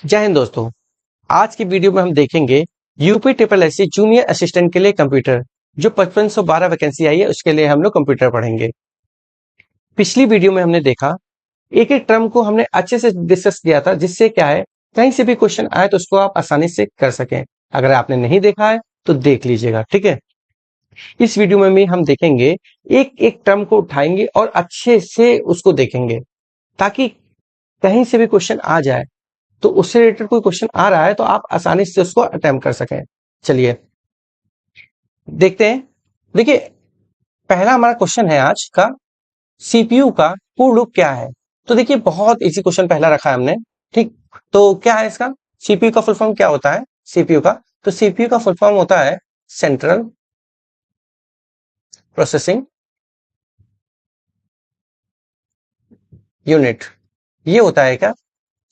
जय हिंद दोस्तों। आज की वीडियो में हम देखेंगे UP triple SC junior assistant के लिए कंप्यूटर जो 5512 वैकेंसी आई है उसके लिए हम लोग कंप्यूटर पढ़ेंगे। पिछली वीडियो में हमने देखा एक एक टर्म को हमने अच्छे से डिस्कस किया था, जिससे क्या है कहीं से भी क्वेश्चन आए तो उसको आप आसानी से कर सकें। अगर आपने नहीं देखा है तो देख लीजिएगा, ठीक है। इस वीडियो में भी हम देखेंगे, एक एक टर्म को उठाएंगे और अच्छे से उसको देखेंगे ताकि कहीं से भी क्वेश्चन आ जाए तो उससे रिलेटेड कोई क्वेश्चन आ रहा है तो आप आसानी से उसको अटेम्प्ट कर सकें। चलिए देखते हैं। देखिए, पहला हमारा क्वेश्चन है आज का, सीपीयू का पूर्ण रूप क्या है। तो देखिए, बहुत इजी क्वेश्चन पहला रखा है हमने, ठीक। तो क्या है इसका, सीपीयू का फुल फॉर्म क्या होता है सीपीयू का। तो सीपीयू का फुल फॉर्म होता है सेंट्रल प्रोसेसिंग यूनिट। ये होता है क्या,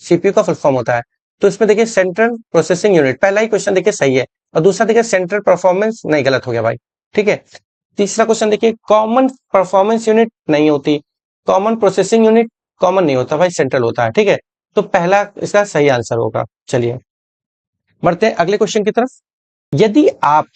सीपीयू का फुल फॉर्म होता है। तो इसमें देखिए सेंट्रल प्रोसेसिंग यूनिट, पहला ही क्वेश्चन देखिए सही है। और दूसरा देखिए सेंट्रल परफॉर्मेंस, नहीं गलत हो गया भाई, ठीक है। तीसरा क्वेश्चन देखिए कॉमन परफॉर्मेंस यूनिट नहीं होती, कॉमन प्रोसेसिंग यूनिट कॉमन नहीं होता भाई, सेंट्रल होता है, ठीक है। तो पहला इसका सही आंसर होगा। चलिए बढ़ते हैं अगले क्वेश्चन की तरफ। यदि आप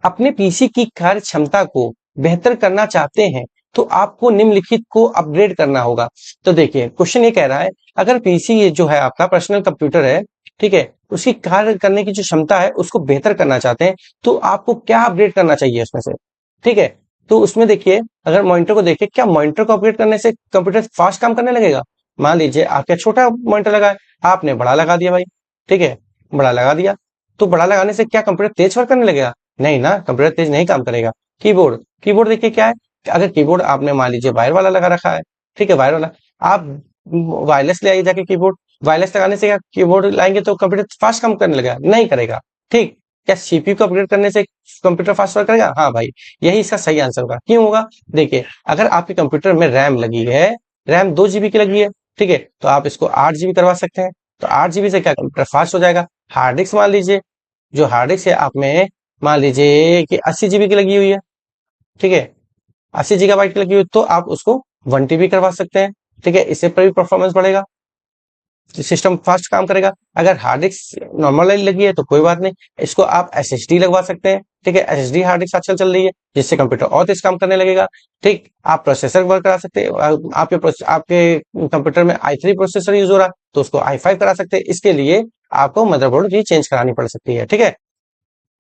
अपने पीसी की कार्य क्षमता को बेहतर करना चाहते हैं तो आपको निम्नलिखित को अपग्रेड करना होगा। तो देखिए क्वेश्चन ये कह रहा है, अगर पीसी ये जो है आपका पर्सनल कंप्यूटर है, ठीक है, उसकी कार्य करने की जो क्षमता है उसको बेहतर करना चाहते हैं तो आपको क्या अपग्रेड करना चाहिए उसमें से, ठीक है। तो उसमें देखिए, अगर मॉनिटर को देखिए, क्या मॉनिटर को अपग्रेड करने से कंप्यूटर फास्ट काम करने लगेगा। मान लीजिए आपका छोटा मॉनिटर लगा है, आपने बड़ा लगा दिया भाई, ठीक है, बड़ा लगा दिया। तो बड़ा लगाने से क्या कंप्यूटर तेज वर्क करने लगेगा, नहीं ना, कंप्यूटर तेज नहीं काम करेगा। कीबोर्ड, कीबोर्ड देखिए क्या है, अगर कीबोर्ड आपने मान लीजिए वायर वाला लगा रखा है, ठीक है, वायर वाला, आप वायरलेस ले आइए जाके कीबोर्ड, वायरलेस लगाने से क्या कीबोर्ड लाएंगे तो कंप्यूटर फास्ट काम करने लगेगा, नहीं करेगा, ठीक। क्या सीपीयू को अपग्रेड करने से कंप्यूटर फास्ट वर्क करेगा, हाँ भाई, यही इसका सही आंसर होगा। क्यों होगा, देखिए अगर आपके कंप्यूटर में रैम लगी है, रैम 2 GB की लगी है, ठीक है, तो आप इसको 8 GB करवा सकते हैं। तो 8 GB से क्या कंप्यूटर फास्ट हो जाएगा। हार्ड डिस्क मान लीजिए, जो हार्ड डिस्क है आप में मान लीजिए कि 80 GB की लगी हुई है, ठीक है, 80 GB की लगी हुई, तो आप उसको 1 TB करवा सकते हैं, ठीक है, इससे पर भी परफॉर्मेंस बढ़ेगा, सिस्टम फास्ट काम करेगा। अगर हार्ड डिस्क नॉर्मल लगी है तो कोई बात नहीं, इसको आप एसएसडी लगवा सकते हैं, ठीक है, एसएसडी हार्ड डिस्क आजकल चल रही है जिससे कंप्यूटर और तेज काम करने लगेगा, ठीक। आप प्रोसेसर वर्क करा सकते हैं, आपके कंप्यूटर में i3 प्रोसेसर यूज हो रहा है तो उसको i5 करा सकते हैं। इसके लिए आपको मदरबोर्ड भी चेंज करानी पड़ सकती है, ठीक है,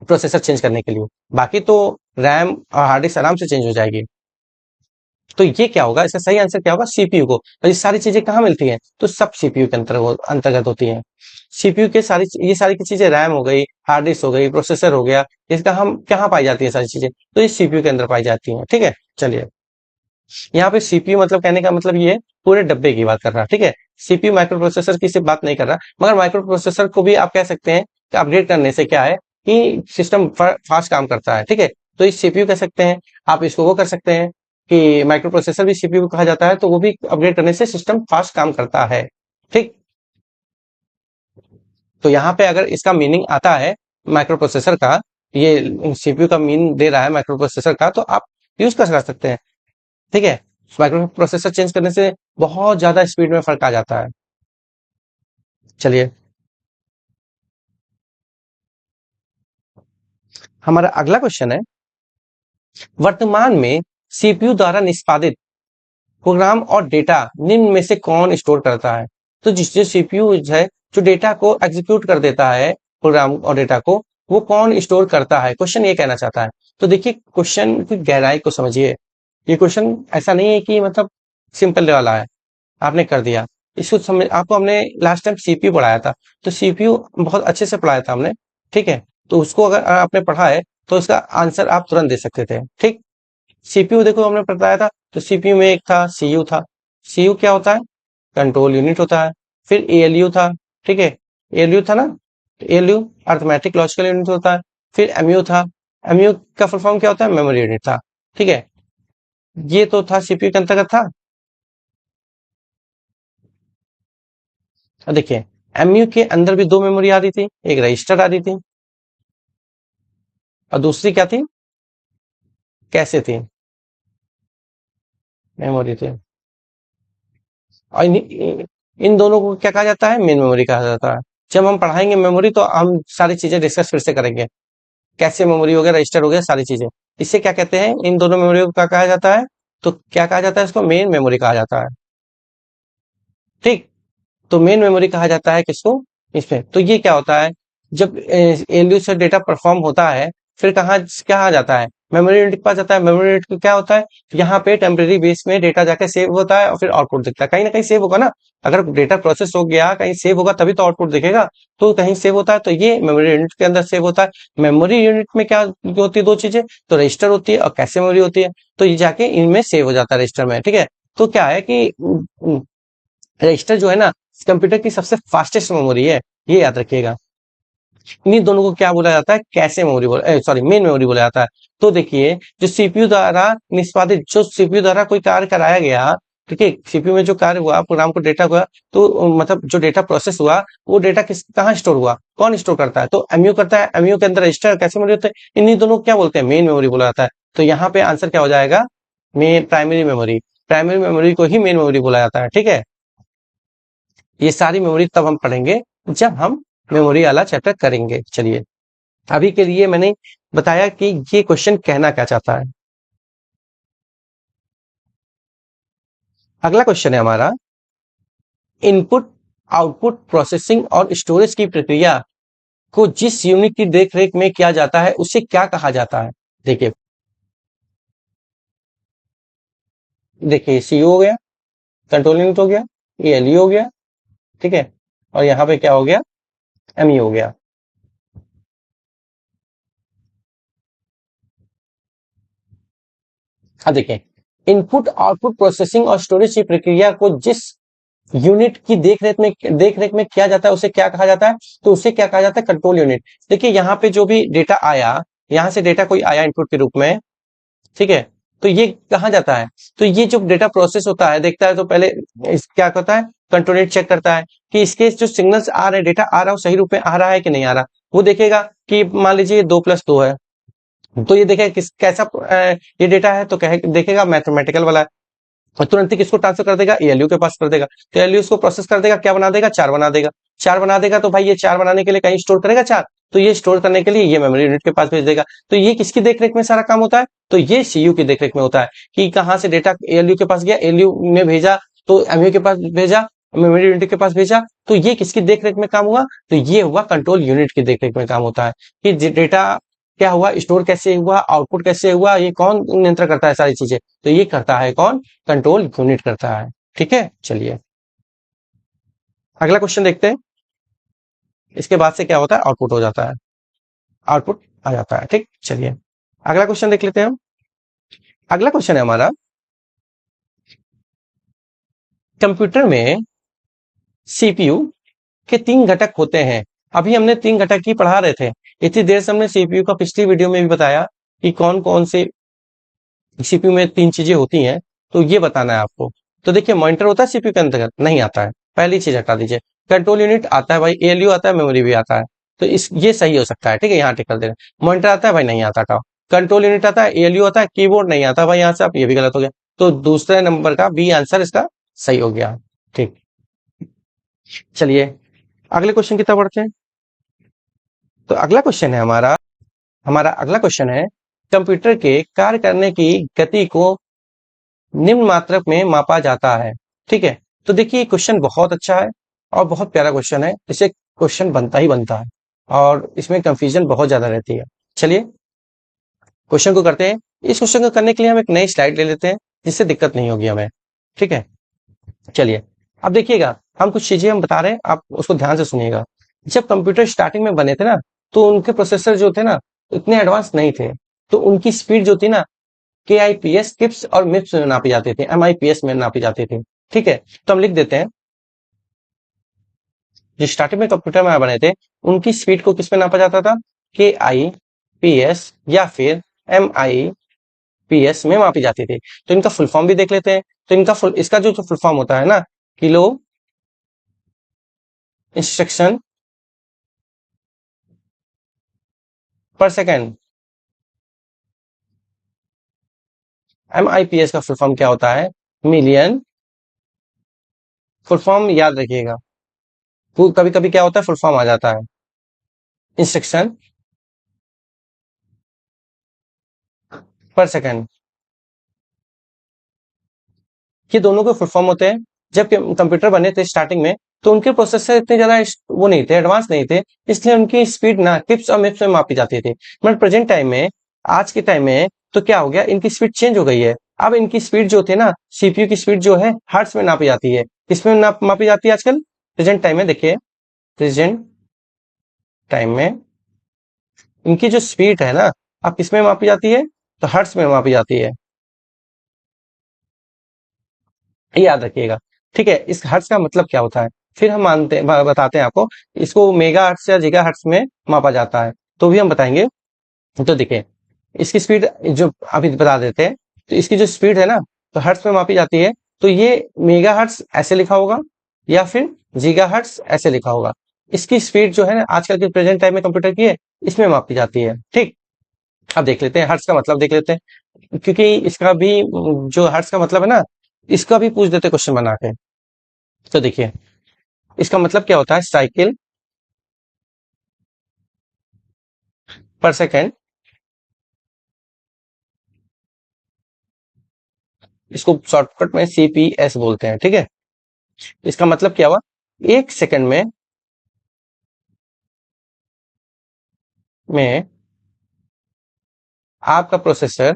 प्रोसेसर चेंज करने के लिए। बाकी तो रैम और हार्ड डिस्क आराम से चेंज हो जाएगी। तो ये क्या होगा, इसका सही आंसर क्या होगा, सीपीयू को। और ये सारी चीजें कहाँ मिलती हैं, तो सब सीपीयू के अंतर्गत होती हैं। सीपीयू के ये सारी की चीजें, रैम हो गई, हार्ड डिस्क हो गई, प्रोसेसर हो गया, इसका हम कहाँ पाई जाती है सारी चीजें, तो ये सीपीयू के अंदर पाई जाती हैं, ठीक है। चलिए, यहाँ पे सीपीयू मतलब कहने का मतलब ये पूरे डब्बे की बात कर रहा है, ठीक है। सीपीयू माइक्रो प्रोसेसर की सिर्फ बात नहीं कर रहा, मगर माइक्रो प्रोसेसर को भी आप कह सकते हैं कि अपग्रेड करने से क्या है कि सिस्टम फास्ट काम करता है, ठीक है। तो इस सीपीयू कह सकते हैं, आप इसको वो कर सकते हैं कि माइक्रो प्रोसेसर भी सीपीयू कहा जाता है, तो वो भी अपग्रेड करने से सिस्टम फास्ट काम करता है, ठीक। तो यहाँ पे अगर इसका मीनिंग आता है माइक्रो प्रोसेसर का, ये सीपीयू का मीन दे रहा है माइक्रो प्रोसेसर का, तो आप यूज कर सकते हैं, ठीक है। माइक्रो प्रोसेसर चेंज करने से बहुत ज्यादा स्पीड में फर्क आ जाता है। चलिए, हमारा अगला क्वेश्चन है, वर्तमान में सीपीयू द्वारा निष्पादित प्रोग्राम और डेटा निम्न में से कौन स्टोर करता है। तो जिससे सीपीयू है जो डेटा को एग्जीक्यूट कर देता है, प्रोग्राम और डेटा को, वो कौन स्टोर करता है, क्वेश्चन ये कहना चाहता है। तो देखिए क्वेश्चन की गहराई को समझिए, ये क्वेश्चन ऐसा नहीं है कि मतलब सिंपल वाला है, आपने कर दिया। इसको समझ, आपको हमने लास्ट टाइम सीपीयू पढ़ाया था, तो सीपीयू बहुत अच्छे से पढ़ाया था हमने, ठीक है। तो उसको अगर आपने पढ़ा है तो उसका आंसर आप तुरंत दे सकते थे, ठीक। सीपीयू देखो हमने बताया था, तो सीपीयू में एक था सीयू था। सीयू क्या होता है, कंट्रोल यूनिट होता है। फिर एएलयू था, ठीक है, एएलयू था ना, एएलयू अर्थमेटिक लॉजिकल यूनिट होता है। फिर एमयू था, एमयू का फुल फॉर्म क्या होता है, मेमोरी यूनिट था, ठीक है। ये तो था सीपीयू के अंतर्गत था। और देखिए एमयू के अंदर भी दो मेमोरी आती थी, एक रजिस्टर आती थी और दूसरी क्या थी, कैसे थी, मेमोरी थी। और इन दोनों को क्या कहा जाता है, मेन मेमोरी कहा जाता है। जब हम पढ़ाएंगे मेमोरी तो हम सारी चीजें डिस्कस फिर से करेंगे, कैसे मेमोरी हो गया, रजिस्टर हो गया, सारी चीजें। इसे क्या कहते हैं, इन दोनों मेमोरी को क्या कहा जाता है, तो क्या कहा जाता है, इसको मेन मेमोरी कहा जाता है। ठीक, तो मेन मेमोरी कहा जाता है किसको, इसमें। तो ये क्या होता है, जब एलयू से डेटा परफॉर्म होता है, फिर कहाँ क्या आ जाता है, मेमोरी यूनिट के पास जाता है। मेमोरी यूनिट को क्या होता है, यहाँ पे टेम्परेरी बेस में डेटा जाके सेव होता है और फिर आउटपुट दिखता है, कहीं ना कहीं सेव होगा ना। अगर डेटा प्रोसेस हो गया, कहीं सेव होगा तभी तो आउटपुट दिखेगा। तो कहीं सेव होता है, तो ये मेमोरी यूनिट के अंदर सेव होता है। मेमोरी यूनिट में क्या होती है, दो चीजें, तो रजिस्टर होती है और कैशे मेमोरी होती है। तो ये जाके इनमें सेव हो जाता है रजिस्टर में। ठीक है, तो क्या है कि रजिस्टर जो है ना, कंप्यूटर की सबसे फास्टेस्ट मेमोरी है, ये याद रखिएगा। इन्हीं दोनों को क्या बोला जाता है, कैशे मेमोरी बोला, सॉरी मेन मेमोरी बोला जाता है। तो देखिए, जो सीपीयू द्वारा निष्पादित, जो सीपीयू द्वारा कोई कार्य कराया गया, ठीक है, सीपीयू में जो कार्य हुआ, प्रोग्राम को डेटा हुआ, तो मतलब जो डेटा प्रोसेस हुआ, वो डेटा किस कहाँ स्टोर हुआ, कौन स्टोर करता है, तो एमयू करता है। एमयू के अंदर रजिस्टर कैसे मेमोरी होते हैं, इन्हीं दोनों को क्या बोलते हैं, मेन मेमोरी बोला जाता है। तो यहाँ पे आंसर क्या हो जाएगा, main primary memory. Primary memory को ही मेन मेमोरी बोला जाता है। ठीक है, ये सारी मेमोरी तब हम पढ़ेंगे जब हम मेमोरी वाला चैप्टर करेंगे। चलिए, अभी के लिए मैंने बताया कि ये क्वेश्चन कहना क्या चाहता है। अगला क्वेश्चन है हमारा, इनपुट, आउटपुट, प्रोसेसिंग और स्टोरेज की प्रक्रिया को जिस यूनिट की देखरेख में किया जाता है उसे क्या कहा जाता है। देखिए, देखिए सीयू हो गया, कंट्रोल यूनिट हो गया, एलयू हो गया, ठीक है, और यहाँ पे क्या हो गया, एमयू हो गया। अब देखिए, इनपुट, आउटपुट, प्रोसेसिंग और स्टोरेज की प्रक्रिया को जिस यूनिट की देखरेख में किया जाता है उसे क्या कहा जाता है, तो उसे क्या कहा जाता है, कंट्रोल यूनिट। देखिए, यहाँ पे जो भी डेटा आया, यहाँ से डेटा कोई आया इनपुट के रूप में, ठीक है, तो ये कहाँ जाता है, तो ये जो डेटा प्रोसेस होता है, देखता है तो पहले क्या करता है, कंट्रोल यूनिट चेक करता है कि इसके जो सिग्नल्स आ रहे हैं, डेटा आ रहा है, सही रूप में आ रहा है कि नहीं आ रहा। वो देखेगा कि मान लीजिए 2+2 है, तो ये देखेगा किस कैसा ये डेटा है, तो देखेगा मैथमेटिकल वाला है, और तुरंत ही किसको ट्रांसफर कर देगा, एलयू के पास कर देगा। तो एलयू उसको प्रोसेस कर देगा, क्या बना देगा, 4 बना देगा। 4 बना देगा, तो भाई ये 4 बनाने के लिए कहीं स्टोर करेगा 4, तो ये स्टोर करने के लिए ये मेमोरी यूनिट के पास भेज देगा। तो ये किसकी देखरेख में सारा काम होता है, तो ये सीयू की देखरेख में होता है कि कहां से डेटा एलयू के पास गया, एलयू ने भेजा, तो एमयू के पास भेजा, मेमोरी यूनिट के पास भेजा, तो ये किसकी देखरेख में काम हुआ, तो ये हुआ कंट्रोल यूनिट की देखरेख में काम होता है कि डेटा क्या हुआ, स्टोर कैसे हुआ, आउटपुट कैसे हुआ, ये कौन नियंत्रण करता है सारी चीजें, तो ये करता है कौन, कंट्रोल यूनिट करता है। ठीक है, चलिए अगला क्वेश्चन देखते हैं। इसके बाद से क्या होता है, आउटपुट हो जाता है, आउटपुट आ जाता है। ठीक, चलिए अगला क्वेश्चन देख लेते हैं हम। अगला क्वेश्चन है हमारा, कंप्यूटर में सीपीयू के 3 घटक होते हैं। अभी हमने 3 घटक ही पढ़ा रहे थे, इतनी देर से हमने सीपीयू का पिछली वीडियो में भी बताया कि कौन कौन से सीपीयू में 3 चीजें होती हैं, तो ये बताना है आपको। तो देखिए, मॉनिटर होता है सीपीयू के अंतर्गत, नहीं आता है, पहली चीज हटा दीजिए। कंट्रोल यूनिट आता है भाई, एएलयू आता है, मेमोरी भी आता है, तो इस ये सही हो सकता है। ठीक है, यहाँ टिक कर दे रहे। मॉनिटर आता है भाई, नहीं आता, हटाओ। कंट्रोल यूनिट आता है, एएलयू आता है, कीबोर्ड नहीं आता भाई, यहाँ से आप, ये भी गलत हो गया। तो दूसरे नंबर का बी आंसर इसका सही हो गया। ठीक, चलिए अगले क्वेश्चन की तरफ बढ़ते हैं। तो अगला क्वेश्चन है हमारा, हमारा अगला क्वेश्चन है, कंप्यूटर के कार्य करने की गति को निम्न मात्रक में मापा जाता है। ठीक है, तो देखिए क्वेश्चन बहुत अच्छा है और बहुत प्यारा क्वेश्चन है, इसे क्वेश्चन बनता ही बनता है और इसमें कंफ्यूजन बहुत ज्यादा रहती है। चलिए क्वेश्चन को करते हैं। इस क्वेश्चन को करने के लिए हम एक नई स्लाइड ले लेते हैं, जिससे दिक्कत नहीं होगी हमें। ठीक है, चलिए अब देखिएगा, हम कुछ चीजें हम बता रहे हैं, आप उसको ध्यान से सुनिएगा। जब कंप्यूटर स्टार्टिंग में बने थे ना, तो उनके प्रोसेसर जो थे ना, इतने एडवांस नहीं थे, तो उनकी स्पीड जो थी ना, के आई पी एस, किप्स और मिप्स में नापी जाती थी, एम आई पी एस में नापी जाती थी। ठीक है, तो हम लिख देते हैं, जो स्टार्टिंग में कंप्यूटर में बने थे, उनकी स्पीड को किस में नापा जाता था, के आई पी एस या फिर एम आई पी एस में मापी जाती थी। तो इनका फुल फॉर्म भी देख लेते हैं। तो इसका जो फुल फॉर्म होता है ना, किलो इंस्ट्रक्शन पर second. M I P S का फुल फॉर्म क्या होता है, मिलियन फुल फॉर्म याद रखिएगा, कभी कभी क्या होता है फुल फॉर्म आ जाता है। इंस्ट्रक्शन पर सेकंड, ये दोनों के फुल फॉर्म होते हैं। जब कंप्यूटर बने थे स्टार्टिंग में, तो उनके प्रोसेसर इतने ज्यादा वो नहीं थे, एडवांस नहीं थे, इसलिए उनकी स्पीड ना किप्स और मिप्स में मापी जाती थी। बट प्रेजेंट टाइम में, आज के टाइम में तो क्या हो गया, इनकी स्पीड चेंज हो गई है। अब इनकी स्पीड जो थे ना, सीपीयू की स्पीड जो है हर्ट्ज में नापी जाती है। किसमें मापी जाती है आजकल प्रेजेंट टाइम में? देखिए, प्रेजेंट टाइम में इनकी जो स्पीड है ना, अब किसमें मापी जाती है? तो हर्ट्ज में मापी जाती है। ये याद रखिएगा, ठीक है। इस हर्ट्ज का मतलब क्या होता है, फिर हम मानते बताते हैं आपको। इसको मेगा हर्ट्ज या गीगा हर्ट्ज में मापा जाता है, तो भी हम बताएंगे। तो देखिए, इसकी स्पीड जो अभी बता देते हैं, तो इसकी जो स्पीड है ना, तो हर्ट्ज में मापी जाती है। तो ये मेगा हर्ट्ज ऐसे लिखा होगा या फिर गीगा हर्ट्ज ऐसे लिखा होगा। इसकी स्पीड जो है ना, आजकल के प्रेजेंट टाइम में कंप्यूटर की है, इसमें मापी जाती है, ठीक। अब देख लेते हैं हर्ट्ज का मतलब, देख लेते हैं, क्योंकि इसका भी जो हर्ट्ज का मतलब है ना, इसका भी पूछ देते क्वेश्चन बना के। तो देखिए, इसका मतलब क्या होता है, साइकिल पर सेकेंड। इसको शॉर्टकट में सीपीएस बोलते हैं, ठीक है। इसका मतलब क्या हुआ, एक सेकंड में आपका प्रोसेसर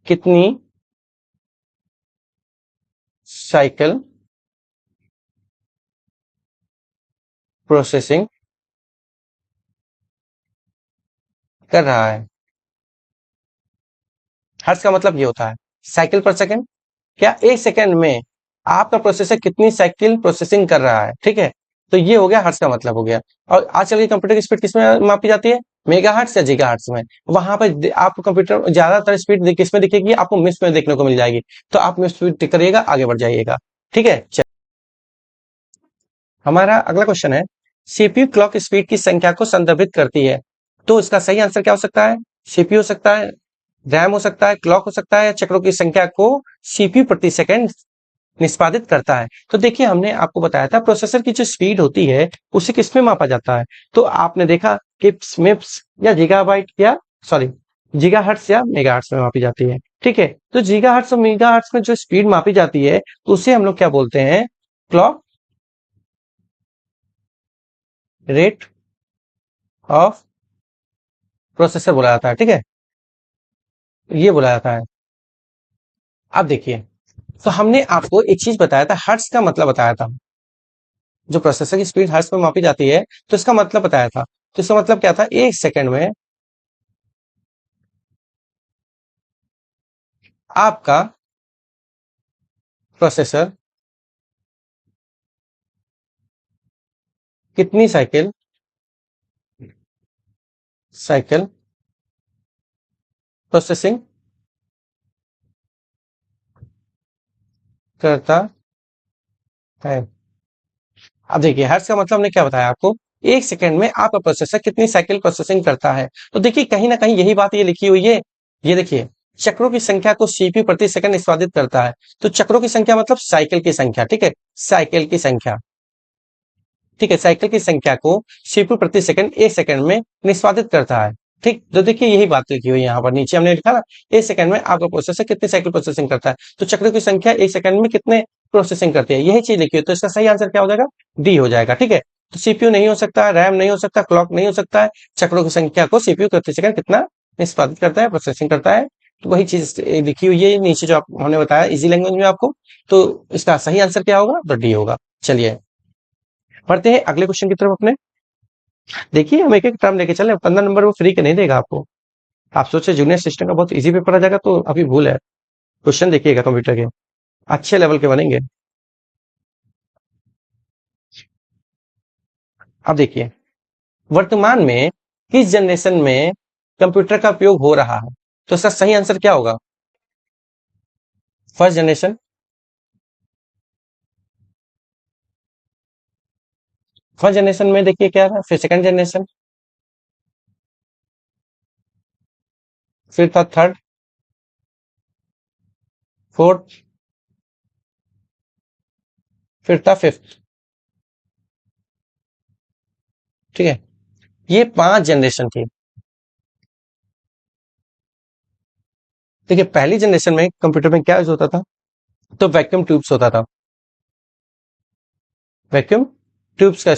कितनी साइकिल प्रोसेसिंग कर रहा है। हर्ट्ज का मतलब ये होता है साइकिल पर सेकंड, क्या एक सेकंड में आपका प्रोसेसर कितनी साइकिल प्रोसेसिंग कर रहा है, ठीक है। तो ये हो गया हर्ट्ज का मतलब हो गया। और आजकल की कंप्यूटर की स्पीड किसमें मापी जाती है, मेगा हर्ट्ज या गीगा हर्ट्ज में। वहां पर आपको कंप्यूटर ज्यादातर स्पीड किसमें दिखेगी, आपको मिस में देखने को मिल जाएगी। तो आप मिस स्पीड करिएगा, आगे बढ़ जाइएगा, ठीक है। हमारा अगला क्वेश्चन है, सीपीयू क्लॉक स्पीड की संख्या को संदर्भित करती है। तो इसका सही आंसर क्या हो सकता है? सीपीयू हो सकता है, रैम हो सकता है, क्लॉक हो सकता है, या चक्रों की संख्या को सीपीयू प्रति सेकंड निष्पादित करता है। तो देखिए, हमने आपको बताया था प्रोसेसर की जो स्पीड होती है उसे किसमें मापा जाता है। तो आपने देखा किप्स मिप्स या गीगाबाइट या सॉरी गीगाहर्ट्ज या मेगाहर्ट्ज में मापी जाती है, ठीक है। तो गीगाहर्ट्ज और मेगाहर्ट्ज में जो स्पीड मापी जाती है, तो उसे हम लोग क्या बोलते हैं, क्लॉक रेट ऑफ प्रोसेसर बोला जाता है, ठीक है। ये बोला जाता है। अब देखिए, तो हमने आपको एक चीज बताया था, हर्ट्ज का मतलब बताया था। जो प्रोसेसर की स्पीड हर्ट्ज में मापी जाती है, तो इसका मतलब बताया था। तो इसका मतलब क्या था, एक सेकंड में आपका प्रोसेसर कितनी साइकिल साइकिल प्रोसेसिंग करता है। अब देखिए, हर्ट्ज का मतलब हमने क्या बताया आपको, एक सेकंड में आपका प्रोसेसर कितनी साइकिल प्रोसेसिंग करता है। तो देखिए, कहीं ना कहीं यही बात ये लिखी हुई है। ये देखिए, चक्रों की संख्या को सीपीयू प्रति सेकंड निष्पादित करता है। तो चक्रों की संख्या मतलब साइकिल की संख्या, ठीक है। साइकिल की संख्या, ठीक है, साइकिल की संख्या को सीपीयू प्रति सेकंड एक सेकंड में निष्पादित करता है, ठीक। तो देखिए, यही बात लिखी हुई है यहाँ पर नीचे हमने लिखा ना, एक सेकंड में आपका प्रोसेसर कितनी साइकिल प्रोसेसिंग करता है। तो चक्रों की संख्या एक सेकंड में कितने प्रोसेसिंग करती है, यही चीज लिखी हुई। तो इसका सही आंसर क्या हो जाएगा, डी हो जाएगा, ठीक है। तो सीपीयू नहीं हो सकता, रैम नहीं हो सकता, क्लॉक नहीं हो सकता है, चक्रों की संख्या को सीपीयू प्रति सेकंड कितना निष्पादित करता है, प्रोसेसिंग करता है। तो वही चीज लिखी हुई है नीचे जो आप हमने बताया इजी लैंग्वेज में आपको। तो इसका सही आंसर क्या होगा, तो डी होगा। चलिए, पढ़ते हैं अगले क्वेश्चन की तरफ अपने। देखिए, हम एक एक टर्म लेके चले, 15 नंबर वो फ्री के नहीं देगा आपको। आप सोचे जूनियर सिस्टम का बहुत इजी पेपर आ जाएगा, तो अभी भूल है। क्वेश्चन देखिएगा कंप्यूटर के, अच्छे लेवल के बनेंगे। अब देखिए, वर्तमान में किस जनरेशन में कंप्यूटर का उपयोग हो रहा है। तो इसका सही आंसर क्या होगा, फर्स्ट जनरेशन। फर्स्ट जनरेशन में देखिए क्या था, फिर सेकंड जनरेशन, फिर था थर्ड, फोर्थ, फिर था फिफ्थ। ठीक है, ये 5 जनरेशन थी। देखिए पहली जनरेशन में कंप्यूटर में क्या यूज होता था, तो वैक्यूम ट्यूब्स होता था, वैक्यूम ट्यूब्स का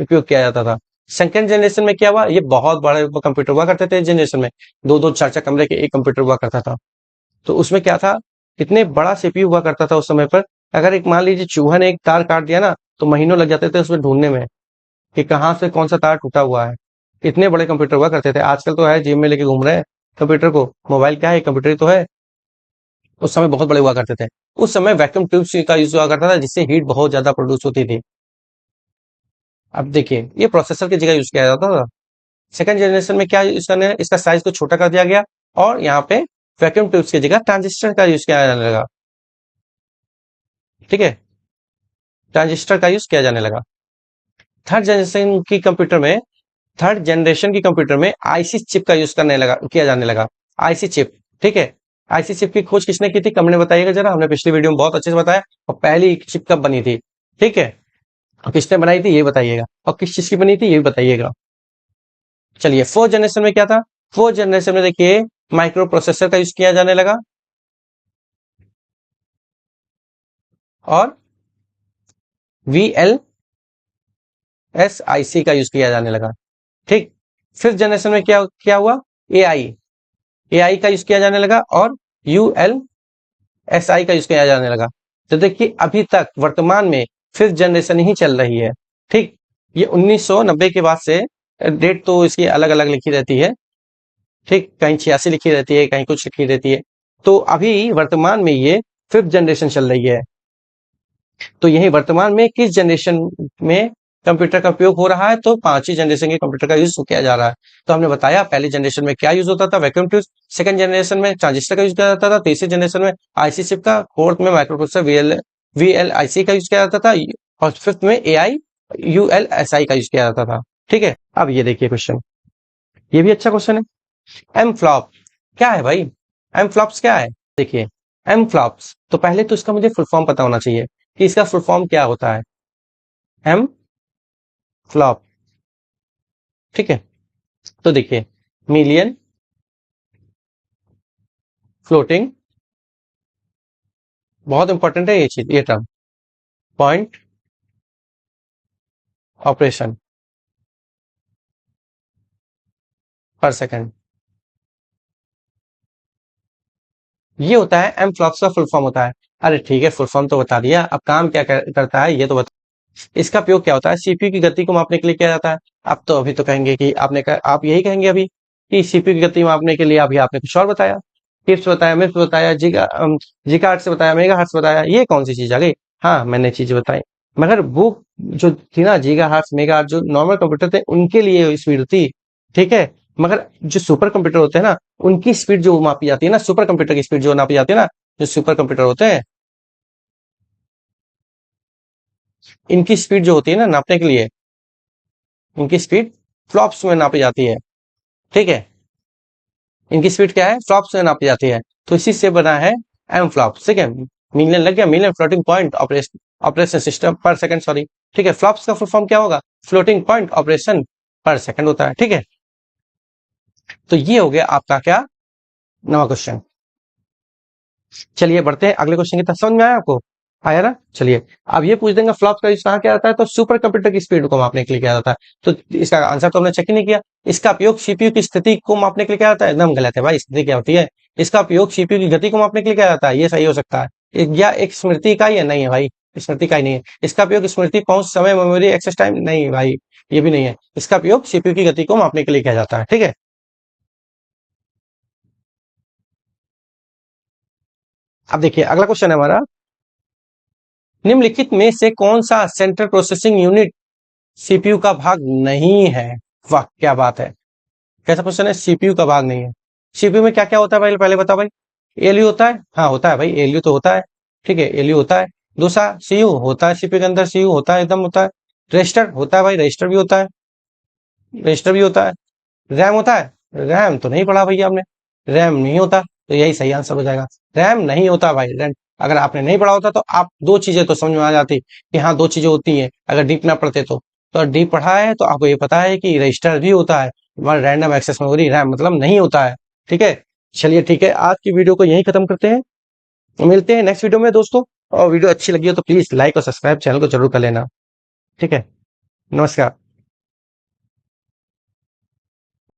उपयोग किया जाता था। सेकेंड जनरेशन में क्या हुआ, ये बहुत बड़े कंप्यूटर हुआ करते थे जनरेशन में, दो दो चार चार कमरे के एक कंप्यूटर हुआ करता था। तो उसमें क्या था, इतने बड़ा सीपीयू हुआ करता था उस समय पर, अगर एक मान लीजिए चूहा ने एक तार काट दिया ना, तो महीनों लग जाते थे उसमें ढूंढने में कि कहाँ से कौन सा तार टूटा हुआ है। इतने बड़े कंप्यूटर हुआ करते थे। आजकल तो है जेब में लेके घूम रहे हैं कंप्यूटर को, मोबाइल क्या है, कंप्यूटर ही तो है। उस समय बहुत बड़े हुआ करते थे। उस समय वैक्यूम ट्यूब्स का यूज हुआ करता था, जिससे हीट बहुत ज्यादा प्रोड्यूस होती थी। अब देखिए ये प्रोसेसर की जगह यूज किया जाता था। सेकंड जनरेशन में क्या यूज करने, इसका साइज को छोटा कर दिया गया, और यहाँ पे वैक्यूम ट्यूब्स की जगह ट्रांजिस्टर का यूज किया जाने लगा। ठीक है, ट्रांजिस्टर का यूज किया जाने लगा। थर्ड जनरेशन की कंप्यूटर में थर्ड जनरेशन की कंप्यूटर में आईसी चिप का यूज करने लगा, किया जाने लगा। आईसी चिप, ठीक है। आईसी चिप की खोज किसने की थी, कमने बताइएगा जरा, हमने पिछली वीडियो में बहुत अच्छे से बताया। और पहली चिप कब बनी थी, ठीक है, और किसने बनाई थी ये बताइएगा, और किस चीज की बनी थी ये बताइएगा। चलिए फोर्थ जनरेशन में क्या था, फोर्थ जनरेशन में देखिए माइक्रो प्रोसेसर का यूज किया जाने लगा, और VLSIC का यूज किया जाने लगा। ठीक, फिफ्थ जनरेशन में क्या क्या हुआ, एआई एआई का यूज किया जाने लगा, और ULSI का यूज किया जाने लगा। तो देखिए अभी तक वर्तमान में फिफ्थ जनरेशन ही चल रही है। ठीक, ये 1990 के बाद से, डेट तो इसकी अलग अलग लिखी रहती है, ठीक, कहीं 86 लिखी रहती है, कहीं कुछ लिखी रहती है। तो अभी वर्तमान में ये फिफ्थ जनरेशन चल रही है। तो यही वर्तमान में किस जनरेशन में कंप्यूटर का उपयोग हो रहा है, तो पांचवी जनरेशन के कंप्यूटर का यूज किया जा रहा है। तो हमने बताया पहली जनरेशन में क्या यूज होता था, वैक्यूम ट्यूब। सेकंड जनरेशन में ट्रांजिस्टर का यूज किया जाता था। तीसरी जनरेशन में आईसी चिप का। फोर्थ में माइक्रोप्रोसेसर VLIC का यूज किया जाता था। और फिफ्थ में AI ULSI का यूज किया जाता था। ठीक है, अब ये देखिए क्वेश्चन, ये भी अच्छा क्वेश्चन है। एम फ्लॉप क्या है भाई, एम फ्लॉप्स क्या है, देखिए एम फ्लॉप्स, तो पहले तो इसका मुझे फुल फॉर्म पता होना चाहिए कि इसका फुल फॉर्म क्या होता है, एम फ्लॉप। ठीक है, तो देखिए मिलियन फ्लोटिंग, बहुत इंपॉर्टेंट है ये चीज, ये टर्म, पॉइंट ऑपरेशन पर सेकंड, ये होता है एम फ्लॉप्स का फुल फॉर्म होता है। अरे ठीक है, फुल फॉर्म तो बता दिया, अब काम क्या करता है ये तो बता। इसका उपयोग क्या होता है, सीपीयू की गति को मापने के लिए किया जाता है। अब तो अभी तो कहेंगे कि आप यही कहेंगे अभी कि सीपीयू की गति मापने के लिए अभी आपने कुछ और बताया, टिप्स बताया, मिप्स बताया, जीगा हर्ट्ज बताया, मेगा हर्ट्ज बताया, ये कौन सी चीज आ गई। हाँ मैंने चीज बताई, मगर वो जो थी ना जीगा हर्ट्ज मेगा हर्ट्ज, जो नॉर्मल कंप्यूटर थे उनके लिए स्पीड थी। ठीक है, मगर जो सुपर कंप्यूटर होते हैं ना, उनकी स्पीड जो मापी जाती है ना, सुपर कंप्यूटर की स्पीड जो नापी जाती है ना, जो सुपर कंप्यूटर होते हैं, इनकी स्पीड जो होती है ना नापने के लिए, इनकी स्पीड फ्लॉप्स में नापी जाती है। ठीक है, इनकी स्पीड क्या है, फ्लॉप्स में नापी जाती है। तो इसी से बना है एम फ्लॉप्स। ठीक है, मिलियन लग गया, million floating point operation system पर सेकंड, सॉरी। ठीक है, फ्लॉप्स का फुल फॉर्म क्या होगा, फ्लोटिंग पॉइंट ऑपरेशन पर सेकंड होता है। ठीक है, तो ये हो गया आपका क्या, नवा क्वेश्चन। चलिए बढ़ते हैं अगले क्वेश्चन की तरफ। समझ में आया आपको, आया ना। चलिए अब ये पूछ देंगे फ्लॉप का यूज कहाँ किया जाता है, तो सुपर कंप्यूटर की स्पीड को मापने के लिए किया जाता है। तो इसका आंसर तो हमने चेक ही नहीं किया। इसका उपयोग सीपीयू की स्थिति को मापने के लिए किया जाता है, एकदम गलत है भाई, स्थिति क्या होती है। इसका उपयोग सीपीयू की गति को मापने के लिए किया जाता है, ये सही हो सकता है। या एक स्मृति इकाई है, नहीं है भाई, स्मृति इकाई नहीं है। इसका उपयोग स्मृति पहुंच समय मेमोरी एक्सेस टाइम, नहीं भाई ये भी नहीं है। इसका उपयोग सीपीयू की गति को मापने के लिए किया जाता है। ठीक है, अब देखिए अगला क्वेश्चन है हमारा, निम्नलिखित में से कौन सा सेंट्रल प्रोसेसिंग यूनिट सीपीयू का भाग नहीं है। वाह क्या बात है, कैसा क्वेश्चन है, सीपीयू का भाग नहीं है। सीपीयू में क्या क्या होता है भाई, पहले बताओ भाई। एलयू होता है, हाँ होता है भाई, एलयू तो होता है। ठीक है, एलयू होता है। दूसरा सीयू होता है, सीपीयू के अंदर सीयू होता है, एकदम होता है। रजिस्टर होता है भाई, रजिस्टर भी होता है, रजिस्टर भी होता है। रैम होता है, रैम तो नहीं पढ़ा भैया हमने, रैम नहीं होता। तो यही सही आंसर हो जाएगा। रैम नहीं होता भाई, रैम अगर आपने नहीं पढ़ा होता तो आप दो चीजें तो समझ में आ जाती कि हाँ दो चीजें होती हैं, अगर डीप ना पढ़ते तो डीप पढ़ा है तो आपको ये पता है कि रजिस्टर भी होता है, रैंडम एक्सेस मेमोरी रैम मतलब नहीं होता है। ठीक है, चलिए ठीक है, आज की वीडियो को यहीं खत्म करते हैं, मिलते हैं नेक्स्ट वीडियो में दोस्तों। और वीडियो अच्छी लगी हो तो प्लीज लाइक और सब्सक्राइब चैनल को जरूर कर लेना। ठीक है, नमस्कार।